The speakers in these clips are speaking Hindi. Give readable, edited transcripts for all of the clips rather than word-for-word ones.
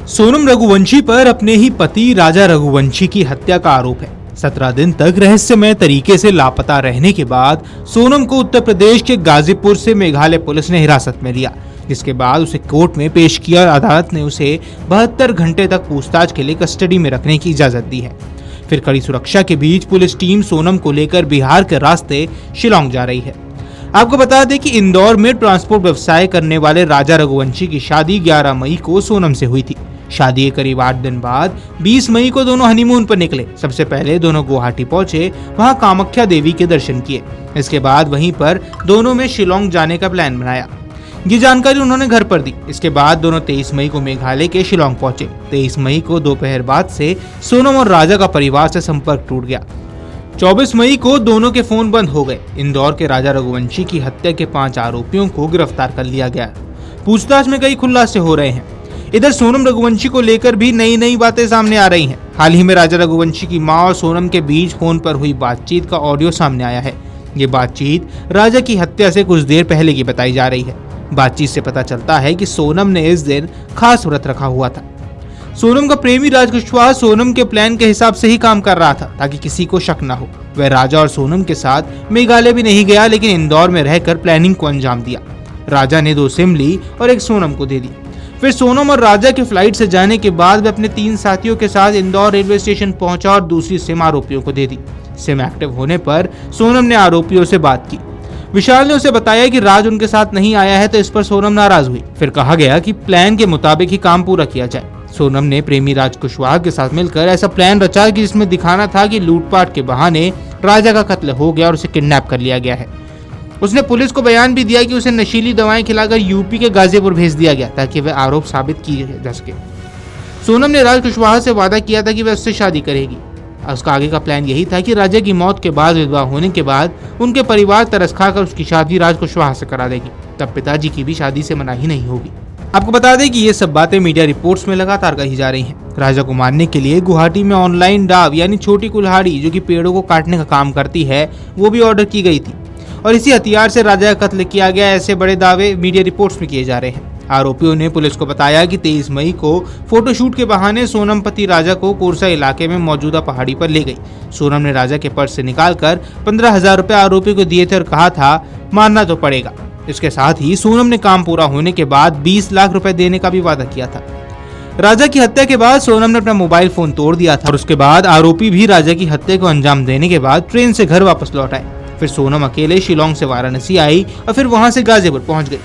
सोनम रघुवंशी पर अपने ही पति राजा रघुवंशी की हत्या का आरोप है। 17 दिन तक रहस्यमय तरीके से लापता रहने के बाद सोनम को उत्तर प्रदेश के गाजीपुर से मेघालय पुलिस ने हिरासत में लिया, जिसके बाद उसे कोर्ट में पेश किया और अदालत ने उसे 72 घंटे तक पूछताछ के लिए कस्टडी में रखने की इजाजत दी है। फिर कड़ी सुरक्षा के बीच पुलिस टीम सोनम को लेकर बिहार के रास्ते शिलांग जा रही है। आपको बता दें कि इंदौर में ट्रांसपोर्ट व्यवसाय करने वाले राजा रघुवंशी की शादी 11 मई को सोनम से हुई थी। शादी के करीब 8 दिन बाद 20 मई को दोनों हनीमून पर निकले। सबसे पहले दोनों गुवाहाटी पहुंचे, वहां कामाख्या देवी के दर्शन किए। इसके बाद वहीं पर दोनों में शिलांग जाने का प्लान बनाया। ये जानकारी उन्होंने घर पर दी। इसके बाद दोनों 23 मई को मेघालय के शिलांग पहुंचे। 23 मई को दोपहर बाद से सोनम और राजा का परिवार से संपर्क टूट गया। 24 मई को दोनों के फोन बंद हो गए। इंदौर के राजा रघुवंशी की हत्या के 5 आरोपियों को गिरफ्तार कर लिया गया। पूछताछ में कई खुलासे हो रहे हैं। इधर सोनम रघुवंशी को लेकर भी नई बातें सामने आ रही हैं। हाल ही में राजा रघुवंशी की मां और सोनम के बीच फोन पर हुई बातचीत का ऑडियो सामने आया है। ये बातचीत राजा की हत्या से कुछ देर पहले की बताई जा रही है। बातचीत से पता चलता है कि सोनम ने इस दिन खास व्रत रखा हुआ था। सोनम का प्रेमी राज कुशवाहा सोनम के प्लान के हिसाब से ही काम कर रहा था, ताकि किसी को शक न हो। वह राजा और सोनम के साथ मेघालय भी नहीं गया, लेकिन इंदौर में रहकर प्लानिंग को अंजाम दिया। राजा ने 2 सिम ली और एक सोनम को दे दी। फिर सोनम और राजा के फ्लाइट से जाने के बाद वे अपने 3 साथियों के साथ इंदौर रेलवे स्टेशन पहुंचा और दूसरी सिम आरोपियों को दे दी। सिम एक्टिव होने पर सोनम ने आरोपियों से बात की। विशाल ने उसे बताया कि राज उनके साथ नहीं आया है, तो इस पर सोनम नाराज हुई। फिर कहा गया कि प्लान के मुताबिक ही काम पूरा किया जाए। सोनम ने प्रेमी राज कुशवाहा के साथ मिलकर ऐसा प्लान रचा कि जिसमें दिखाना था कि लूटपाट के बहाने राजा का कत्ल हो गया और उसे किडनैप कर लिया गया है। उसने पुलिस को बयान भी दिया कि उसे नशीली दवाएं खिलाकर यूपी के गाजीपुर भेज दिया गया, ताकि वह आरोप साबित किए जा सके। सोनम ने राज कुशवाहा से वादा किया था कि वह उससे शादी करेगी। उसका आगे का प्लान यही था कि राजा की मौत के बाद, विधवा होने के बाद, उनके परिवार तरस खाकर उसकी शादी राज कुशवाहा से करा देगी। तब पिताजी की भी शादी से मनाही नहीं होगी। आपको बता दें कि ये सब बातें मीडिया रिपोर्ट्स में लगातार कही जा रही हैं। राजा को मारने के लिए गुवाहाटी में ऑनलाइन डाव यानी छोटी कुल्हाड़ी, जो कि पेड़ों को काटने का काम करती है, वो भी ऑर्डर की गई थी और इसी हथियार से राजा का कत्ल किया गया। ऐसे बड़े दावे मीडिया रिपोर्ट्स में किए जा रहे हैं। आरोपियों ने पुलिस को बताया कि 23 मई को फोटोशूट के बहाने सोनम पति राजा को कोरसा इलाके में मौजूदा पहाड़ी पर ले गई। सोनम ने राजा के पर्स से निकालकर 15,000 रुपए आरोपी को दिए थे और कहा था मारना तो पड़ेगा। इसके साथ ही सोनम ने काम पूरा होने के बाद 20 लाख रुपए देने का भी वादा किया था। राजा की हत्या के बाद सोनम ने अपना मोबाइल फोन तोड़ दिया था और उसके बाद आरोपी भी राजा की हत्या को अंजाम देने के बाद ट्रेन से घर वापस लौट आए। फिर सोनम अकेले शिलांग से वाराणसी आई और फिर वहां से गाजीपुर पहुंच गई।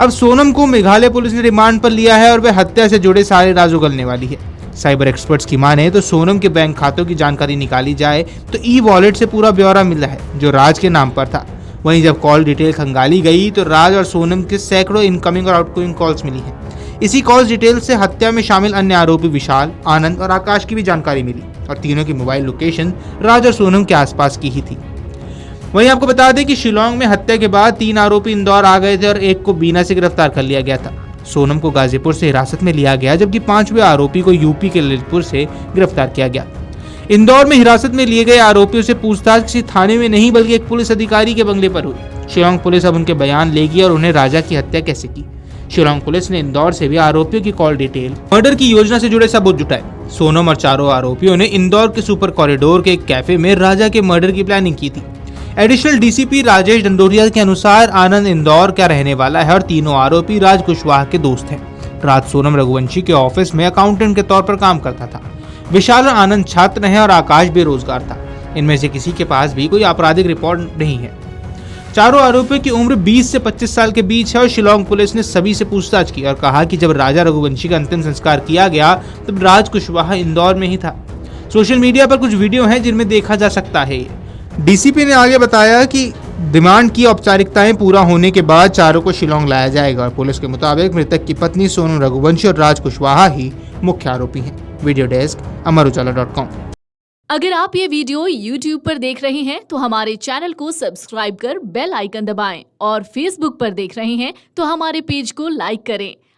अब सोनम को मेघालय पुलिस ने रिमांड पर लिया है और वह हत्या से जुड़े सारे राज उगलने वाली है। साइबर एक्सपर्ट्स की माने तो सोनम के बैंक खातों की जानकारी निकाली जाए तो ई-वॉलेट से पूरा ब्यौरा मिला है, जो राज के नाम पर था। वहीं जब कॉल डिटेल खंगाली गई तो राज और सोनम के सैकड़ों इनकमिंग और आउटगोइंग कॉल्स मिली हैं। इसी कॉल्स डिटेल से हत्या में शामिल अन्य आरोपी विशाल, आनंद और आकाश की भी जानकारी मिली और तीनों की मोबाइल लोकेशन राज और सोनम के आसपास की ही थी। वहीं आपको बता दें कि शिलांग में हत्या के बाद 3 आरोपी इंदौर आ गए थे और एक को बीना से गिरफ्तार कर लिया गया था। सोनम को गाजीपुर से हिरासत में लिया गया, जबकि 5वें आरोपी को यूपी के ललितपुर से गिरफ्तार किया गया। इंदौर में हिरासत में लिए गए आरोपियों से पूछताछ किसी थाने में नहीं, बल्कि एक पुलिस अधिकारी के बंगले पर हुई। शिलांग पुलिस अब उनके बयान लेगी और उन्हें राजा की हत्या कैसे की। शिलांग पुलिस ने इंदौर से भी आरोपियों की कॉल डिटेल, मर्डर की योजना से जुड़े सबूत जुटाए। सोनम और चारों आरोपियों ने इंदौर के सुपर कॉरिडोर के एक कैफे में राजा के मर्डर की प्लानिंग की थी। एडिशनल डीसीपी राजेश डंडोरिया के अनुसार आनंद इंदौर का रहने वाला है और तीनों आरोपी राज कुशवाहा के दोस्त हैं। राज सोनम रघुवंशी के ऑफिस में अकाउंटेंट के तौर पर काम करता था। विशाल और आनंद छात्र हैं और आकाश बेरोजगार था। इनमें से किसी के पास भी कोई आपराधिक रिकॉर्ड नहीं है। चारों आरोपियों की उम्र 20 से 25 साल के बीच है और शिलांग पुलिस ने सभी से पूछताछ की और कहा कि जब राजा रघुवंशी का अंतिम संस्कार किया गया तब राज कुशवाहा इंदौर में ही था। सोशल मीडिया पर कुछ वीडियो हैं जिनमें देखा जा सकता है। डीसीपी ने आगे बताया कि डिमांड की औपचारिकताएं पूरा होने के बाद चारों को शिलांग लाया जाएगा और पुलिस के मुताबिक मृतक की पत्नी सोनम रघुवंशी और राज कुशवाहा ही मुख्य आरोपी हैं। वीडियो डेस्क अमरुजाला.com। अगर आप ये वीडियो YouTube पर देख रहे हैं तो हमारे चैनल को सब्सक्राइब कर बेल आइकन दबाएं और Facebook पर देख रहे हैं तो हमारे पेज को लाइक करें।